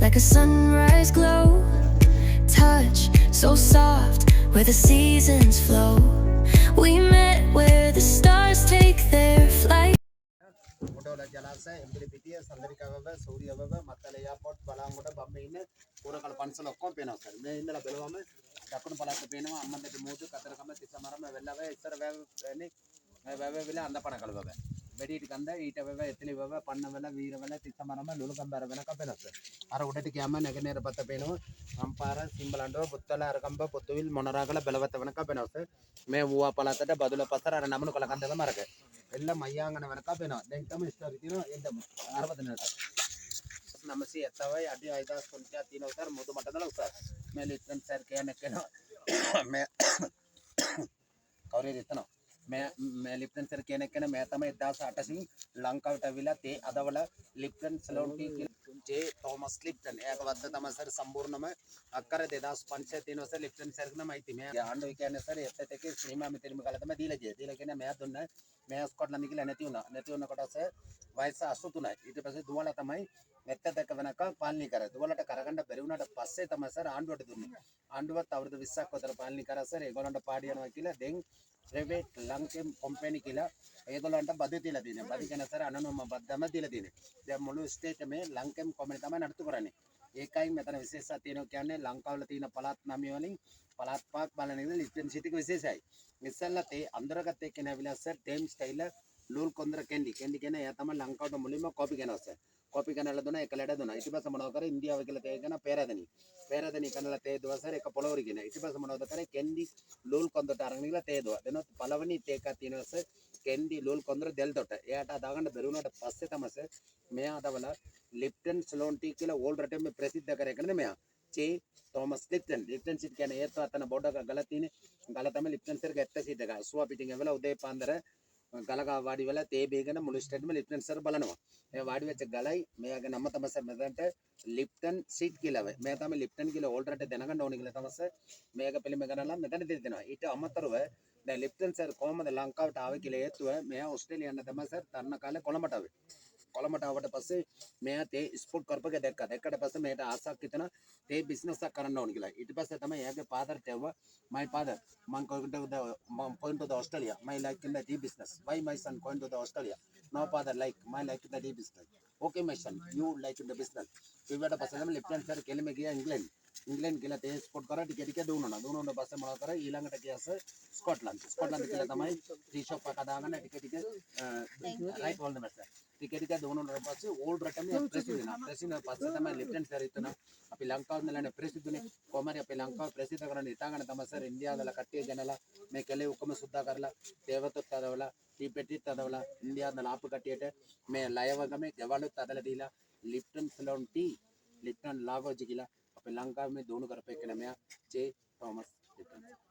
like a sunrise glow. Touch so soft where the seasons flow. We met where the stars take their flight. කොටවල ජලාශය එම්බිලි පිටිය සඳරිකාවව සූරියවව Mattala airport බලාංගොඩ බම්බේ ඉන්න පුරකල පන්සල ඔක්කොම පේනවා sir. මේ ඉඳලා බලවම දකුණු පළාත පේනවා අම්මන්දට මූදු කතරගම තිසමරම වෙල්ලව ඉස්සර වැවනේ වැව වෙල අඳපණ කලවව. වැඩිහිටි කන්ද ඊට වැව එතලිවව පන්නවල වීරවල තිසමරම ලුණුකම්බර වෙනක පේනවා සර්. අර උඩට ගියාම නැගෙනහිර පත පේනවා අම්පාර සිම්බලන්ඩව පුත්තල අරකම්බ පුතුවිල් මොනරාගල බලවත වෙනක පේනවා සර්. මේ වුවා පළාතට බදුල පතර අර නමනු කල කන්දක මරක. ಎಲ್ಲ ಮಯ್ಯಾಂಗನ ವರಕ ಬೇನ ದೆನ್ ತಮ ಸ್ಟೋರಿ ತಿನೋ ಎಂತ 60 ದಿನ ನಮಸಿ ಎತ್ತವೈ ಅಡಿ 5 ಸಂಖ್ಯಾ 3 ಸರ್ ಮುದು ಮಟ್ಟದಲ್ಲ ಸರ್ ಮೇಲೆ ಇತ್ತನ್ ಸರ್ ಕೇನಕೇನೋ ಮೇ ಕೌರಿ ಇತ್ತನೋ ಮೇ ಲಿಪ್ಟನ್ ಸರ್ ಕೇನಕೇನ ಮೇ ತಮ 1880 ಲಂಕಾවට අවිලා තේ අදවල Lipton Ceylon tea J Thomas Lipton ඒක වද්ද තම සර් සම්පූර්ණම අක්කර 2500 තියෙනවා සර් ලිප්ටන් සර් නම අයිති මේ ආණ්ඩුව කියන්නේ සර් එත් එකේ සීමා මෙතනම කළා තමයි දීලා ගියේ දීලා කියන්නේ මෙයා දුන්න මෙයා ස්කොට්ලන්ත ගිහලා නැති වුණා කොට සර් වයස 83යි ඊට පස්සේ දුවලා තමයි මෙත්ත දෙක වෙනකම් පාලනය කරා දුවලට කරගන්න බැරි වුණාට පස්සේ තමයි සර් ආණ්ඩුවට දුන්නේ ආණ්ඩුවත් අවුරුදු 20ක් විතර පාලනය කරා සර් ඒගොල්ලන්ට පාඩි යනවා කියලා දැන් ප්‍රයිවේට් ලංකෙම් කම්පැනි කියලා ඒගොල්ලන්ට බද තියලා තියෙනවා. බද කියන සර අනනෝම බද්දම තියලා තියෙනවා. දැන් මුළු ස්ටේට් එකේ ලංකෙම් කම්පැනි තමයි නඩත්තු කරන්නේ. ඒකයි මෙතන විශේෂයක් තියෙනවා කියන්නේ ලංකාවල තියෙන පළාත් 9 වලින් පළාත් පහක් බලන එක ලිප්ටන් සිටික විශේෂයි. ඉස්සෙල්ලා තේ අඳුරගත්ත එක්කෙන ඇවිල්ලා සර් ටේම් ස්ටයිල් ලූල් කොන්දර කැන්ඩි කියන එයා තමයි ලංකාවට මුලින්ම කොපි කරනවා සර්. කොපි කරනලා දුන්නා එක ලැඩ දුන්නා. ඊට පස්සේ මොනවද කරේ ඉන්දියාව කියලා තේ කරන පෙරදෙනි කරනලා තේ දුවා සර් එක පොළොවරි කියන. ඊට පස්සේ මොනවද කරේ කැන්ඩි ලූල් කොන්දරට අරගෙන ගිහලා තේ දුවා. දෙනොත් පළවෙනි තේකක් තියෙනවා සර් කැන්ඩි ලූල් කොන්දර දෙල්තොට. එයාට අදාගන්න බැරි වුණාට පස්සේ තමයි සර් මෙයා අදවල ලිප්ටන් සලෝන් ටී කියලා වෝල්ඩ් රටේම ප්‍රසිද්ධ කරේ කරන්නේ මෙයා. චේ තෝමස් ලිප්ටන් සිට් කියන්නේ ඒත් අතන බොඩක ගල තියෙන්නේ. ගල තමයි ලිප්ටන් සර් ගැත්ත සිට එක. සුවා පිටින් ඇවිල්ලා උදේ පාන්දර ගලක වාඩි වෙලා තේ බීගෙන මුළු ස්ටේට්ම ලිප්ටන් සර් බලනවා. මේ වාඩි වෙච්ච ගලයි මෙයාගේ නම තමයි සර් මෙතනට ලිප්ටන් සිට් කියලා වෙයි. මෙයා තමයි ලිප්ටන් කියලා ඕල්ඩ් රටේ දැනගන්න ඕනේ කියලා තමයි සර් මේක පිළිම ගණනලා මෙතන දෙනවා. ඊට අමතරව දැන් ලිප්ටන් සර් කොහමද ලංකාවට ආවේ කියලා හේතුව මෙයා ඕස්ට්‍රේලියාවට තමයි සර් තරණ කාලේ කොළඹට ආවේ. කොළඹට ආවට පස්සේ මෙයා තේ ස්පෝට් කරපක දැක්කා. දැක්කට පස්සේ මෙයාට ආසක් හිතන තේ බිස්නස් එකක් කරන්න ඕනේ කියලා. ඊට පස්සේ තමයි එයාගේ ෆාදර්ට ඇව්වා my father man going to the Australia my like in the tea business why my son going to the Australia no father like my like in the tea business okay my son you like in the business ඊට පස්සේ තමයි Lipton sir කෙලිම ගියා England කියලා තේ sport කරා ටික දුන්නා පස්සේ මොනවද කරා ඊළඟට ගියා සර් ස්කොට්ලන්ඩ් කියලා තමයි ටී ෂොප් එක දාගෙන ටික රයිට් ඕල් ද මැස්ටර් ටික දුන්නාට පස්සේ ඕල්ඩ් රටම ප්‍රෙසිඩන්ට් පස්සේ තමයි ලිප්ටන් සර් හිටන අපි ලංකාවේ නලනේ ප්‍රසිද්ධුනේ කොහමරි අපි ලංකාව ප්‍රසිද්ධ කරන්න ඉතාලගෙන තමයි සර් ඉන්දියාවල කට්ටිය ගෙනලා මේ කැලේ ඔක්කොම සුද්ධා කරලා තේවතොත් හදවලා ටී පෙට්ටිත් හදවලා ඉන්දියාවල ආපු කට්ටියට මේ ලයවගමේ ගෙවලුත් හදලා දීලා ලිප්ටන් සලෝන් ටී ලිප්ටන් ලාගෝජි කියලා අපේ ලංකාවේ මේ දුණු කරපේකන මෙයා ජේ තෝමස් ලිප්ටන්